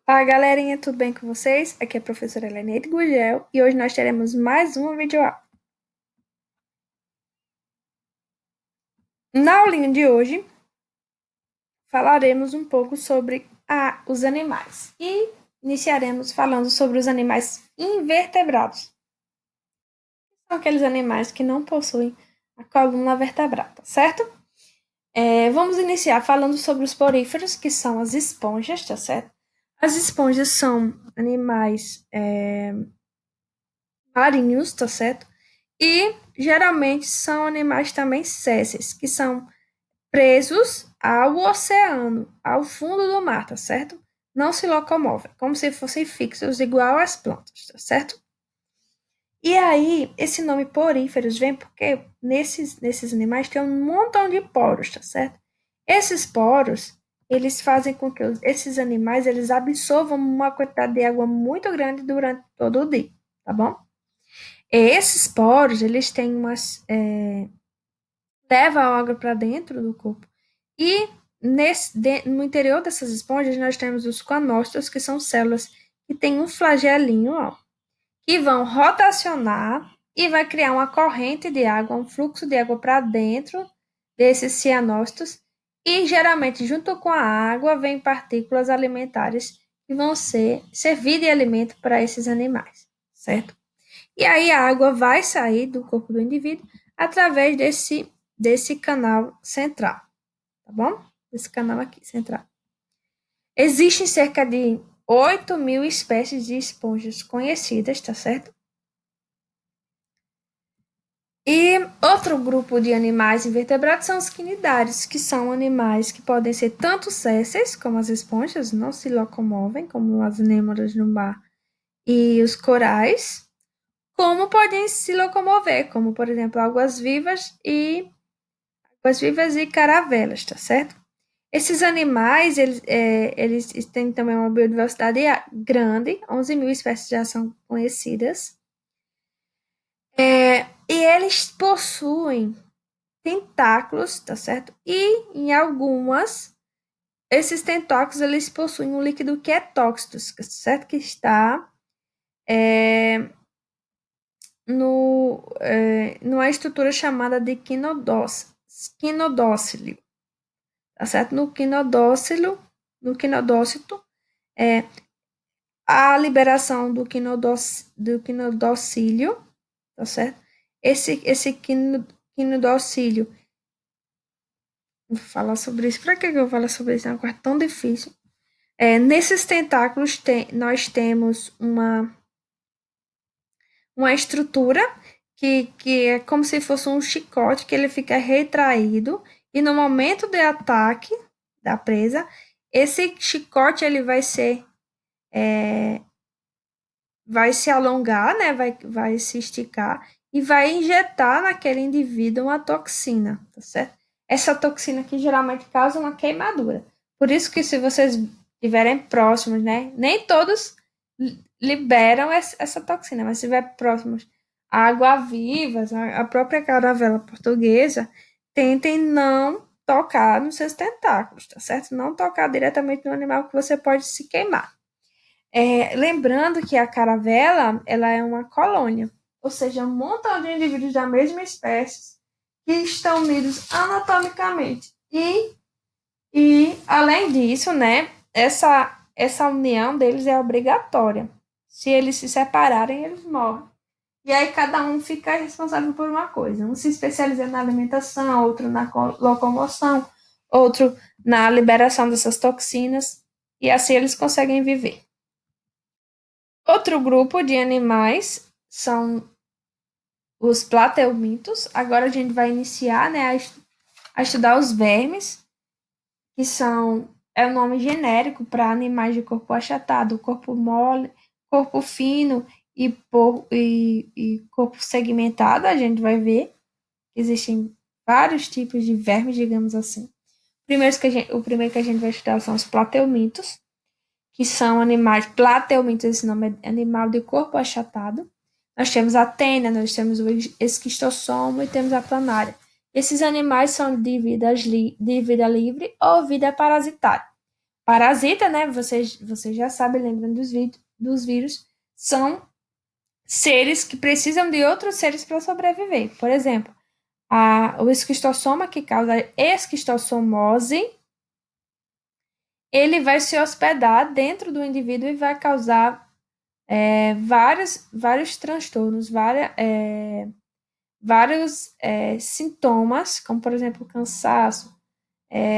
Fala galerinha, tudo bem com vocês? Aqui é a professora Heleneide Gugel e hoje nós teremos mais uma videoaula. Na aulinha de hoje, falaremos um pouco sobre os animais e iniciaremos falando sobre os animais invertebrados. São aqueles animais que não possuem a coluna vertebrada, certo? Vamos iniciar falando sobre os poríferos, que são as esponjas, tá certo? As esponjas são animais marinhos, tá certo? E geralmente são animais também sésseis, que são presos ao oceano, ao fundo do mar, tá certo? Não se locomovem, como se fossem fixos, igual às plantas, tá certo? E aí, esse nome poríferos vem porque nesses animais tem um montão de poros, tá certo? Esses poros, eles fazem com que esses animais, eles absorvam uma quantidade de água muito grande durante todo o dia, tá bom? Esses poros, eles têm levam a água para dentro do corpo. E no interior dessas esponjas, nós temos os conócitos, que são células que têm um flagelinho, ó, que vão rotacionar e vai criar uma corrente de água, um fluxo de água para dentro desses cianócitos. E geralmente, junto com a água, vem partículas alimentares que vão servir de alimento para esses animais, certo? E aí a água vai sair do corpo do indivíduo através desse canal central, tá bom? Esse canal aqui, central. Existem cerca de 8.000 espécies de esponjas conhecidas, tá certo? E outro grupo de animais invertebrados são os quinidários, que são animais que podem ser tanto sésseis, como as esponjas, não se locomovem, como as anêmoras no mar e os corais, como podem se locomover, como, por exemplo, águas-vivas e caravelas, tá certo? Esses animais, eles têm também uma biodiversidade grande, 11.000 espécies já são conhecidas, e eles possuem tentáculos, tá certo? E em esses tentáculos, eles possuem um líquido que é tóxico, certo? Que está numa estrutura chamada de quinodócilo, tá certo? No quinodócito, a liberação do quinodócilo, tá certo? Esse quinodócilo, vou falar sobre isso. Para que eu vou falar sobre isso? É uma coisa tão difícil. Nesses tentáculos nós temos uma estrutura que é como se fosse um chicote, que ele fica retraído, e no momento de ataque da presa, esse chicote ele vai se alongar, né? Vai se esticar e vai injetar naquele indivíduo uma toxina, tá certo? Essa toxina que geralmente causa uma queimadura. Por isso que se vocês estiverem próximos, né? Nem todos liberam essa toxina, mas se estiver próximos a água-vivas, a própria caravela portuguesa, tentem não tocar nos seus tentáculos, tá certo? Não tocar diretamente no animal que você pode se queimar. Lembrando que a caravela, ela é uma colônia, ou seja, um montão de indivíduos da mesma espécie que estão unidos anatomicamente. E além disso, né, essa união deles é obrigatória. Se eles se separarem, eles morrem. E aí cada um fica responsável por uma coisa. Um se especializa na alimentação, outro na locomoção, outro na liberação dessas toxinas, e assim eles conseguem viver. Outro grupo de animais são os plateumintos. Agora a gente vai iniciar, né, a estudar os vermes, que é o nome genérico para animais de corpo achatado, corpo mole, corpo fino e corpo segmentado. A gente vai ver que existem vários tipos de vermes, digamos assim. O primeiro que a gente vai estudar são os plateumintos, que são animais plateumintos, esse nome é animal de corpo achatado. Nós temos a tênia, nós temos o esquistossomo e temos a planária. Esses animais são de vida livre ou vida parasitária. Parasita, né? Você já sabe, lembrando dos vírus, são seres que precisam de outros seres para sobreviver. Por exemplo, o esquistossoma, que causa esquistossomose, ele vai se hospedar dentro do indivíduo e vai causar vários transtornos, vários sintomas, como por exemplo cansaço,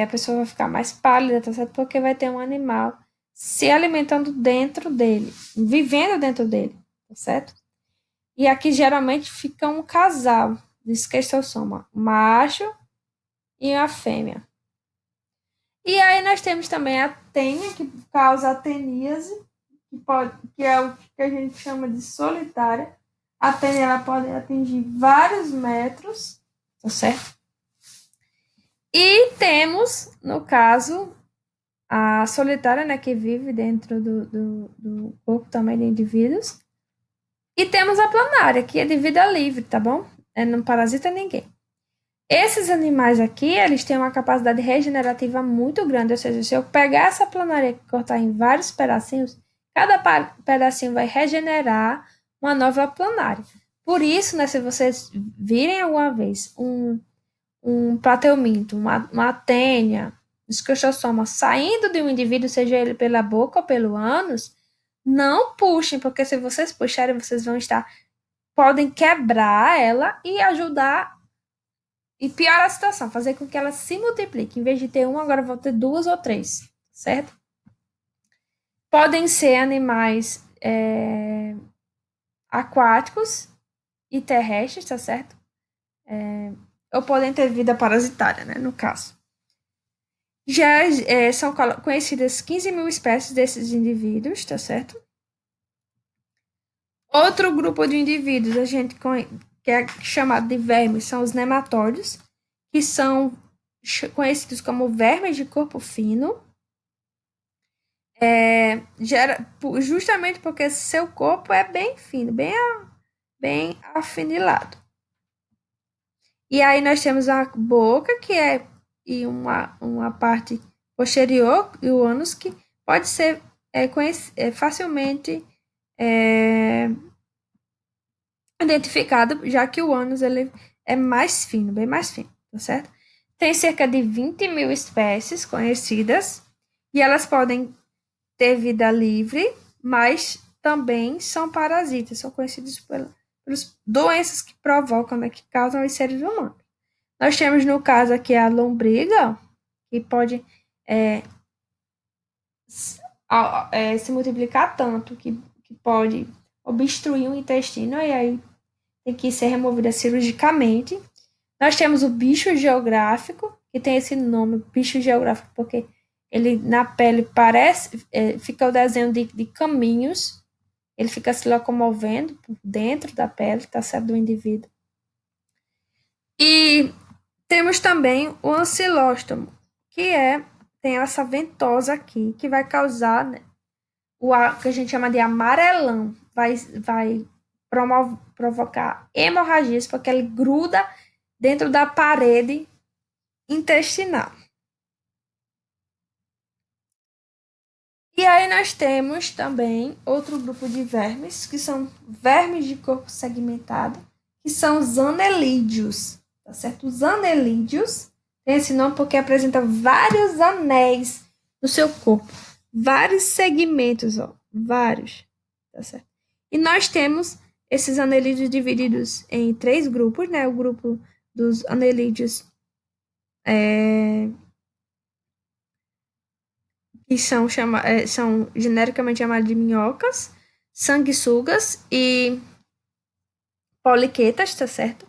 a pessoa vai ficar mais pálida, tá certo? Porque vai ter um animal se alimentando dentro dele, vivendo dentro dele, tá certo? E aqui geralmente fica um casal de esquistossoma, macho e a fêmea. E aí nós temos também a tênia, que causa ateníase, que é o que a gente chama de solitária. A tênia ela pode atingir vários metros, tá certo? E temos, no caso, a solitária, né, que vive dentro do corpo também de indivíduos. E temos a planária, que é de vida livre, tá bom? Não parasita ninguém. Esses animais aqui, eles têm uma capacidade regenerativa muito grande, ou seja, se eu pegar essa planária e cortar em vários pedacinhos, cada pedacinho vai regenerar uma nova planária. Por isso, né, se vocês virem alguma vez um plateuminto, uma tênia, um esquistossoma saindo de um indivíduo, seja ele pela boca ou pelo ânus, não puxem, porque se vocês puxarem, vocês podem quebrar ela e ajudar e piorar a situação, fazer com que ela se multiplique. Em vez de ter uma, agora vão ter duas ou três, certo? Podem ser animais aquáticos e terrestres, tá certo? Ou podem ter vida parasitária, né, no caso. Já são conhecidas 15 mil espécies desses indivíduos, tá certo? Outro grupo de indivíduos que é chamado de vermes são os nematóides, que são conhecidos como vermes de corpo fino, justamente porque seu corpo é bem fino, bem afinilado. E aí nós temos a boca, que é e uma parte posterior, e o ânus, que pode ser facilmente identificado, já que o ânus ele é mais fino, bem mais fino, tá certo? Tem cerca de 20 mil espécies conhecidas, e elas podem ter vida livre, mas também são parasitas, são conhecidos pelas doenças que provocam, né, que causam os seres humanos. Nós temos, no caso aqui, a lombriga, que pode se multiplicar tanto, que pode obstruir o intestino, e aí tem que ser removida cirurgicamente. Nós temos o bicho geográfico, que tem esse nome, bicho geográfico, porque ele na pele fica o desenho de caminhos, ele fica se locomovendo por dentro da pele, tá certo, do indivíduo. E temos também o ancilóstomo, que tem essa ventosa aqui, que vai causar, né, o que a gente chama de amarelão, vai provocar hemorragias, porque ele gruda dentro da parede intestinal. E aí nós temos também outro grupo de vermes, que são vermes de corpo segmentado, que são os anelídeos, tá certo? Os anelídeos tem esse nome porque apresenta vários anéis no seu corpo, vários segmentos, ó, vários, tá certo? E nós temos esses anelídeos divididos em 3 grupos, né? O grupo dos anelídeos que são genericamente chamados de minhocas, sanguessugas e poliquetas, tá certo?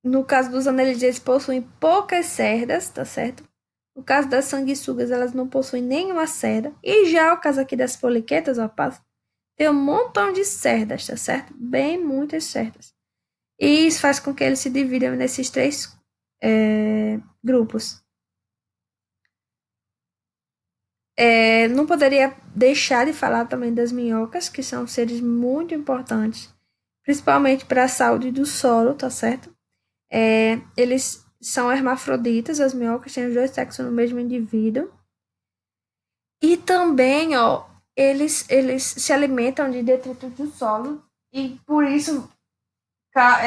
No caso dos anelídeos, eles possuem poucas cerdas, tá certo? No caso das sanguessugas, elas não possuem nenhuma cerda. E já o caso aqui das poliquetas, ó, tem um montão de cerdas, tá certo? Bem muitas cerdas. E isso faz com que eles se dividam nesses 3 grupos. Não poderia deixar de falar também das minhocas, que são seres muito importantes, principalmente para a saúde do solo, tá certo? Eles são hermafroditas, as minhocas têm os dois sexos no mesmo indivíduo. E também, ó, eles se alimentam de detritos do solo e por isso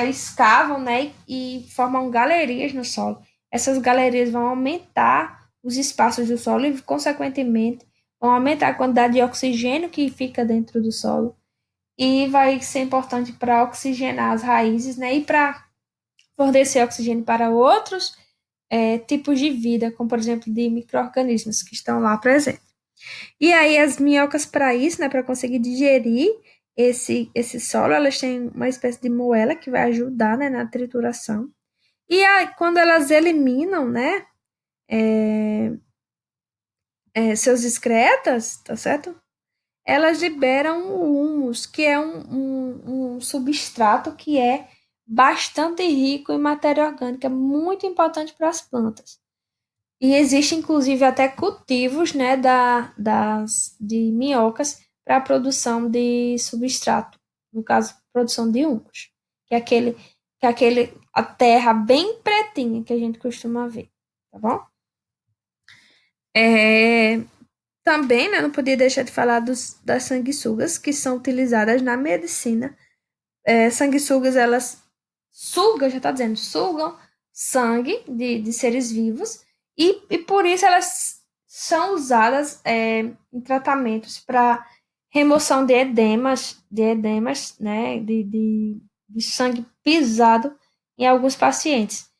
escavam, né, e formam galerias no solo. Essas galerias vão aumentar os espaços do solo e, consequentemente, vão aumentar a quantidade de oxigênio que fica dentro do solo e vai ser importante para oxigenar as raízes, né, e para fornecer oxigênio para outros tipos de vida, como por exemplo de micro-organismos que estão lá presentes. E aí as minhocas para isso, né, para conseguir digerir esse solo, elas têm uma espécie de moela que vai ajudar, né, na trituração. E aí, quando elas eliminam, né, seus excretas, tá certo? Elas liberam o humus, que é um substrato que é bastante rico em matéria orgânica, muito importante para as plantas. E existe inclusive até cultivos, né, de minhocas para a produção de substrato, no caso, produção de humus, que é a terra bem pretinha que a gente costuma ver, tá bom? É, também, né, não podia deixar de falar das sanguessugas que são utilizadas na medicina. Sanguessugas, elas sugam, já está dizendo, sugam sangue de seres vivos e por isso elas são usadas em tratamentos para remoção de edemas, né, de sangue pisado em alguns pacientes,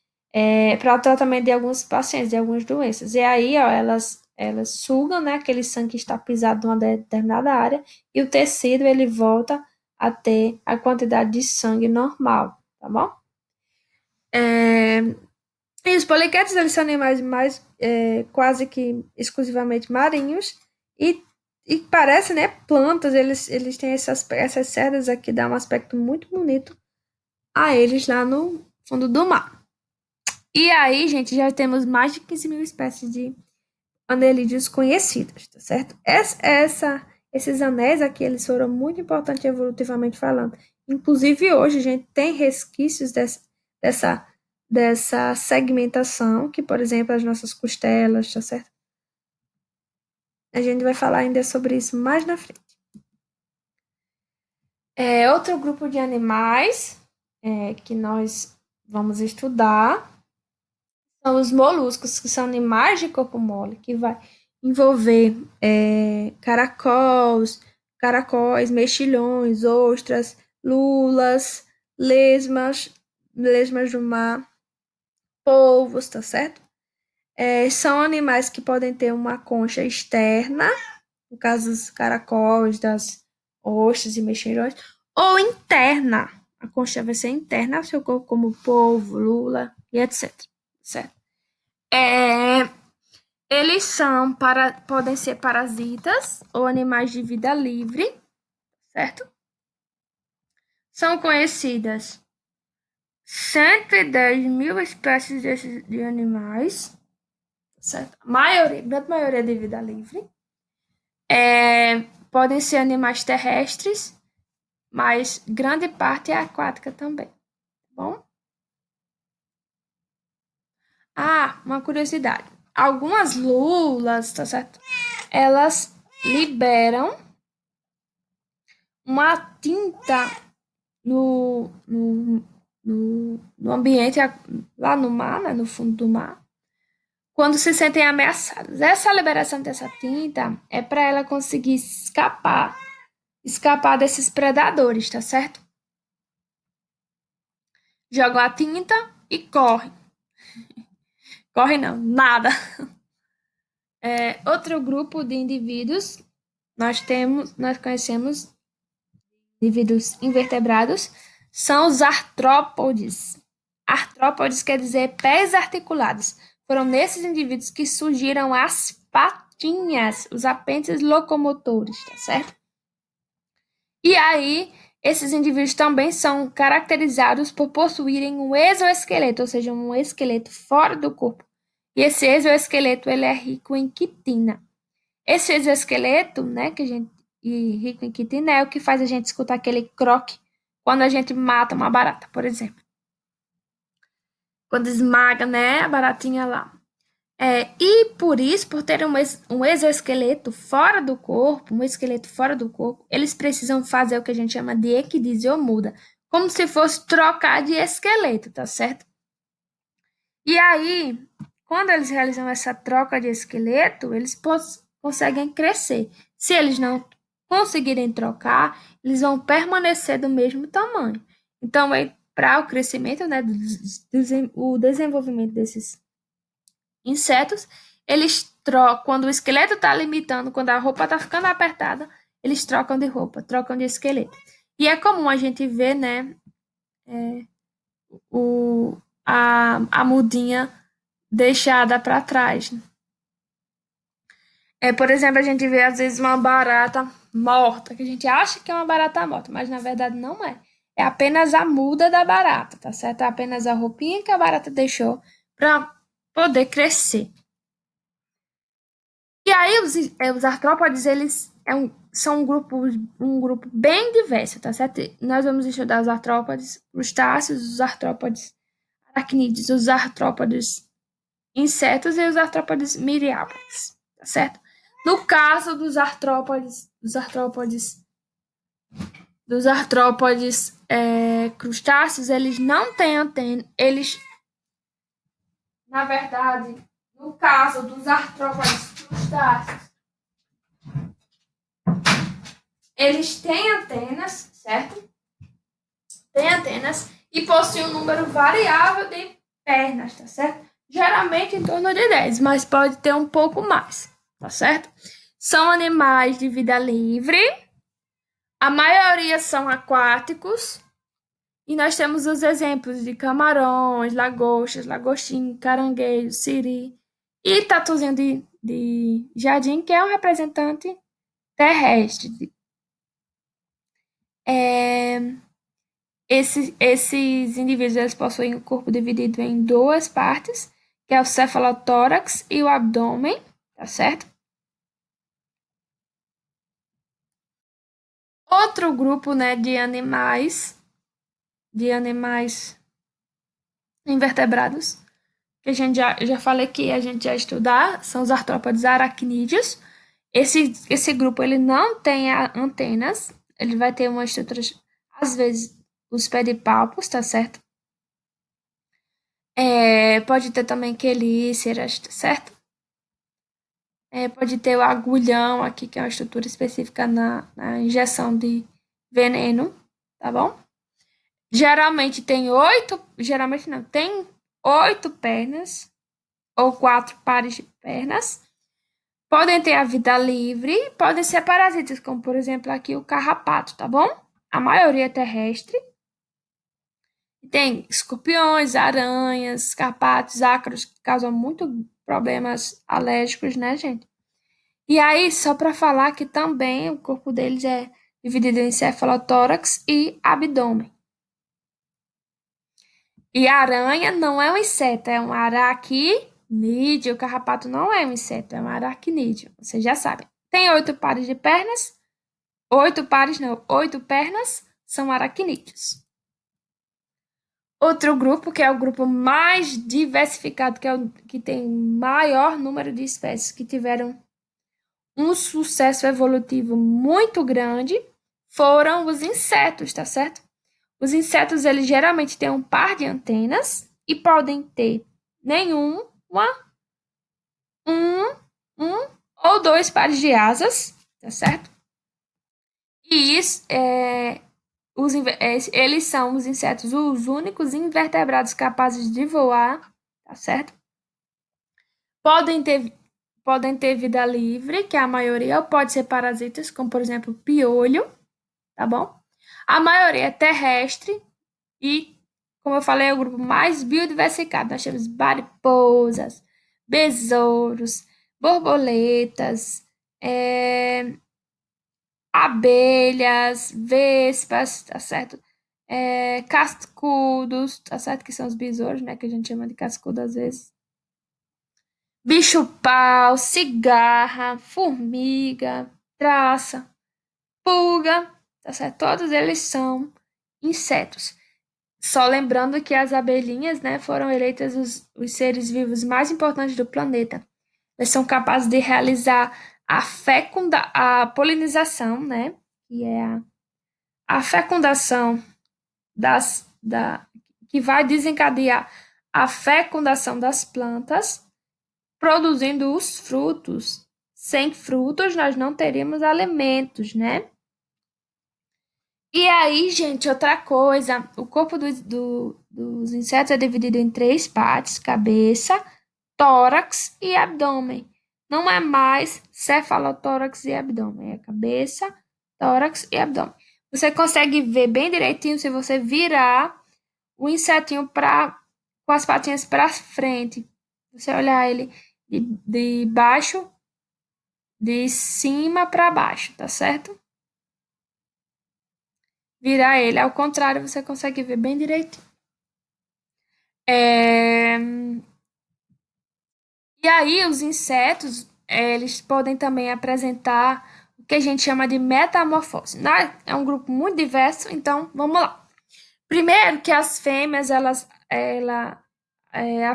para o tratamento de alguns pacientes, de algumas doenças. E aí, ó, elas sugam, né, aquele sangue que está pisado numa determinada área e o tecido ele volta a ter a quantidade de sangue normal, tá bom? É, e os poliquetos, eles são animais mais quase que exclusivamente marinhos e parece, né, plantas, eles têm essas cerdas aqui, dá um aspecto muito bonito a eles lá no fundo do mar. E aí, gente, já temos mais de 15 mil espécies de anelídeos conhecidas, tá certo? Esses anéis aqui, eles foram muito importantes evolutivamente falando. Inclusive, hoje, a gente tem resquícios dessa, dessa segmentação, que, por exemplo, as nossas costelas, tá certo? A gente vai falar ainda sobre isso mais na frente. Outro grupo de animais que nós vamos estudar são os moluscos, que são animais de corpo mole, que vai envolver caracóis, mexilhões, ostras, lulas, lesmas do mar, polvos, tá certo? São animais que podem ter uma concha externa, no caso dos caracóis, das ostras e mexilhões, ou interna. A concha vai ser interna ao seu corpo, como polvo, lula e etc. Certo? É, Eles podem ser parasitas ou animais de vida livre, certo? São conhecidas 110 mil espécies de animais, certo? Grande maioria de vida livre. Podem ser animais terrestres, mas grande parte é aquática também, tá bom? Ah, uma curiosidade. Algumas lulas, tá certo? Elas liberam uma tinta no ambiente, lá no mar, né, no fundo do mar, quando se sentem ameaçadas. Essa liberação dessa tinta é para ela conseguir escapar desses predadores, tá certo? Jogam a tinta e correm. Corre não, nada. Outro grupo de indivíduos, nós conhecemos indivíduos invertebrados, são os artrópodes. Artrópodes quer dizer pés articulados. Foram nesses indivíduos que surgiram as patinhas, os apêndices locomotores, tá certo? E aí, esses indivíduos também são caracterizados por possuírem um exoesqueleto, ou seja, um esqueleto fora do corpo. E esse exoesqueleto ele é rico em quitina. Esse exoesqueleto, né, e rico em quitina é o que faz a gente escutar aquele croque quando a gente mata uma barata, por exemplo. quando esmaga, né, a baratinha lá. E por isso, por ter um exoesqueleto fora do corpo, um esqueleto fora do corpo, eles precisam fazer o que a gente chama de equidise ou muda, como se fosse trocar de esqueleto, tá certo? E aí, quando eles realizam essa troca de esqueleto, eles conseguem crescer. Se eles não conseguirem trocar, eles vão permanecer do mesmo tamanho. Então, para o crescimento, né, o desenvolvimento desses insetos, eles trocam, quando o esqueleto está limitando, quando a roupa está ficando apertada, eles trocam de roupa, trocam de esqueleto. E é comum a gente ver, né, o, a mudinha deixada para trás. Por exemplo, a gente vê às vezes uma barata morta, que a gente acha que é uma barata morta, mas na verdade não é. É apenas a muda da barata, tá certo? É apenas a roupinha que a barata deixou para poder crescer. E aí os artrópodes, eles são um grupo bem diverso, tá certo? Nós vamos estudar os artrópodes crustáceos, os artrópodes aracnídeos, os artrópodes insetos e os artrópodes miriápodes, tá certo? No caso dos artrópodes crustáceos, eles não têm antena, na verdade, no caso dos artrópodes crustáceos, eles têm antenas, certo? Têm antenas e possuem um número variável de pernas, tá certo? Geralmente em torno de 10, mas pode ter um pouco mais, tá certo? São animais de vida livre, a maioria são aquáticos, e nós temos os exemplos de camarões, lagostas, lagostim, caranguejo, siri e tatuzinho de jardim, que é um representante terrestre. É, esses indivíduos eles possuem o corpo dividido em duas partes, que é o cefalotórax e o abdômen, tá certo? Outro grupo, né, de animais invertebrados, que a gente já falei que a gente já estudar, são os artrópodes aracnídeos. Esse grupo ele não tem antenas, ele vai ter uma estrutura, às vezes, os pedipalpos, tá certo? Pode ter também quelíceras, tá certo? Pode ter o agulhão aqui, que é uma estrutura específica na injeção de veneno, tá bom? Geralmente não, tem 8 pernas ou 4 pares de pernas. Podem ter a vida livre, podem ser parasitas, como por exemplo aqui o carrapato, tá bom? A maioria é terrestre. Tem escorpiões, aranhas, carrapatos, ácaros, que causam muito problemas alérgicos, né, gente? E aí, só para falar que também o corpo deles é dividido em cefalotórax e abdômen. E a aranha não é um inseto, é um aracnídeo. O carrapato não é um inseto, é um aracnídeo. Vocês já sabem. Tem 8 pares de pernas. 8 pares, não, 8 pernas são aracnídeos. Outro grupo, que é o grupo mais diversificado, que é o que tem maior número de espécies que tiveram um sucesso evolutivo muito grande, foram os insetos, tá certo? Os insetos, eles geralmente têm um par de antenas e podem ter nenhum, um, um ou 2 pares de asas, tá certo? E isso eles são os insetos os únicos invertebrados capazes de voar, tá certo? Podem ter, podem ter vida livre, que é a maioria, ou pode ser parasitas, como por exemplo piolho, tá bom? A maioria é terrestre e, como eu falei, é o grupo mais biodiversificado. Nós temos mariposas, besouros, borboletas, abelhas, vespas, tá certo? Cascudos, tá certo? Que são os besouros, né? Que a gente chama de cascudo às vezes. Bicho-pau, cigarra, formiga, traça, pulga, tá certo? Todos eles são insetos. Só lembrando que as abelhinhas, né, foram eleitas os seres vivos mais importantes do planeta. Eles são capazes de realizar a polinização, né, que é a fecundação que vai desencadear a fecundação das plantas, produzindo os frutos. Sem frutos, nós não teríamos alimentos, né? E aí, gente, outra coisa, o corpo dos insetos é dividido em três partes: cabeça, tórax e abdômen. Não é mais cefalotórax e abdômen, é cabeça, tórax e abdômen. Você consegue ver bem direitinho se você virar o insetinho com as patinhas para frente. Você olhar ele de baixo, de cima para baixo, tá certo? Virar ele ao contrário, você consegue ver bem direitinho. É, E aí, os insetos, eles podem também apresentar o que a gente chama de metamorfose. É um grupo muito diverso, então vamos lá. Primeiro, que as fêmeas, a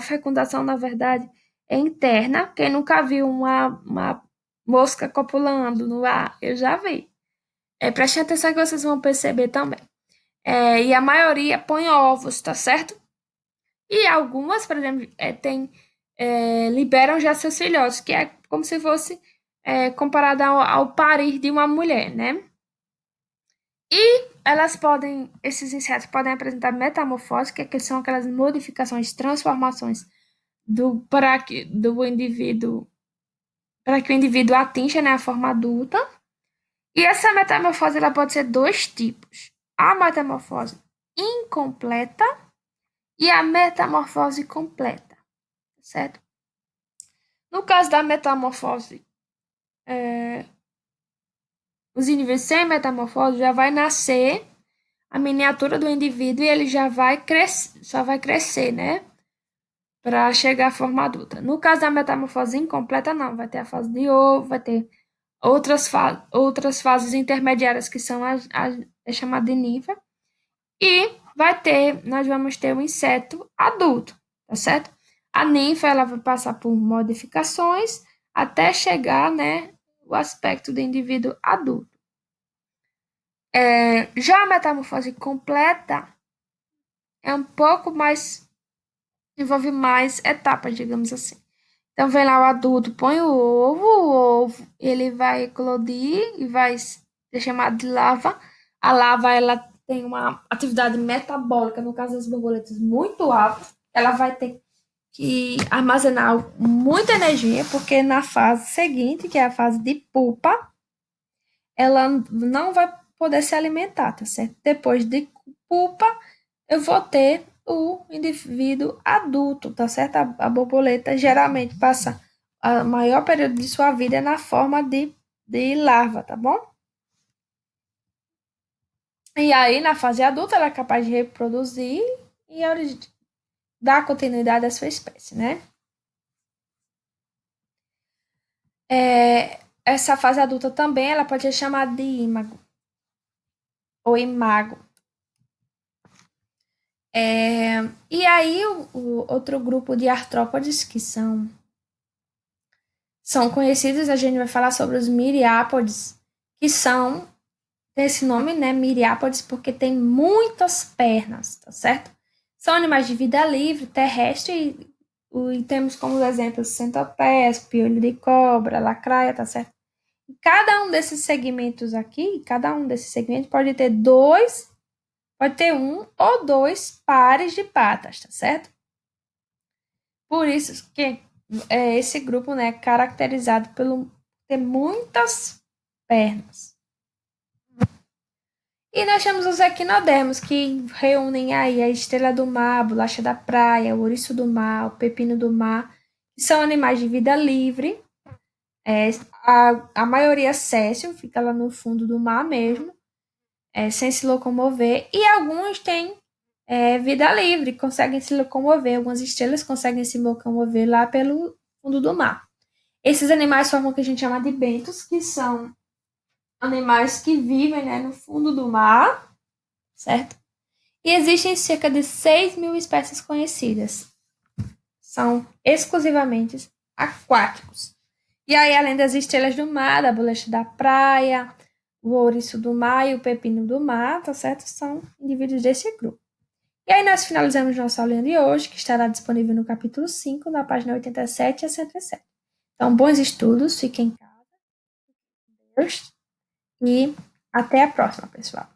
fecundação, na verdade, é interna. Quem nunca viu uma mosca copulando no ar, eu já vi. Preste atenção que vocês vão perceber também. E a maioria põe ovos, tá certo? E algumas, por exemplo, liberam já seus filhotes, que é como se fosse comparado ao parir de uma mulher, né? E esses insetos podem apresentar metamorfose, que são aquelas modificações, transformações do indivíduo, para que o indivíduo atinja, né, a forma adulta. E essa metamorfose ela pode ser dois tipos: a metamorfose incompleta e a metamorfose completa, certo? No caso da metamorfose, os indivíduos sem metamorfose já vai nascer a miniatura do indivíduo e ele já vai crescer, só vai crescer, né? Para chegar à forma adulta. No caso da metamorfose incompleta, não. Vai ter a fase de ovo, vai ter outras fases intermediárias que são é chamada de ninfa. E nós vamos ter o inseto adulto, tá certo? A ninfa, ela vai passar por modificações até chegar, né, o aspecto do indivíduo adulto. Já a metamorfose completa é um pouco mais, envolve mais etapas, digamos assim. Então, vem lá o adulto, põe o ovo, ele vai eclodir e vai ser chamado de larva. A larva, ela tem uma atividade metabólica, no caso das borboletas, muito alta. Ela vai ter que armazenar muita energia, porque na fase seguinte, que é a fase de pupa, ela não vai poder se alimentar, tá certo? Depois de pupa, eu vou ter o indivíduo adulto, tá certo? A borboleta geralmente passa o maior período de sua vida na forma de larva, tá bom? E aí, na fase adulta, ela é capaz de reproduzir e dar continuidade à sua espécie, né? Essa fase adulta também, ela pode ser chamada de ímago ou imago. E aí, o outro grupo de artrópodes, que são conhecidos, a gente vai falar sobre os miriápodes, que tem esse nome, né, miriápodes, porque tem muitas pernas, tá certo? São animais de vida livre, terrestre, e temos como exemplos centopés, piolho de cobra, lacraia, tá certo? E cada um desses segmentos pode ter um ou dois pares de patas, tá certo? Por isso que esse grupo, né, é caracterizado pelo ter muitas pernas. E nós temos os equinodermos, que reúnem aí a estrela do mar, a bolacha da praia, o ouriço do mar, o pepino do mar, que são animais de vida livre. A maioria céssio, fica lá no fundo do mar mesmo, sem se locomover. E alguns têm vida livre, conseguem se locomover. Algumas estrelas conseguem se locomover lá pelo fundo do mar. Esses animais formam o que a gente chama de bentos, que são animais que vivem, né, no fundo do mar, certo? E existem cerca de 6.000 espécies conhecidas. São exclusivamente aquáticos. E aí, além das estrelas do mar, da bolecha da praia, o ouriço do mar e o pepino do mar, tá certo? São indivíduos desse grupo. E aí nós finalizamos nossa aulinha de hoje, que estará disponível no capítulo 5, na página 87 a 107. Então, bons estudos, fiquem em casa e até a próxima, pessoal.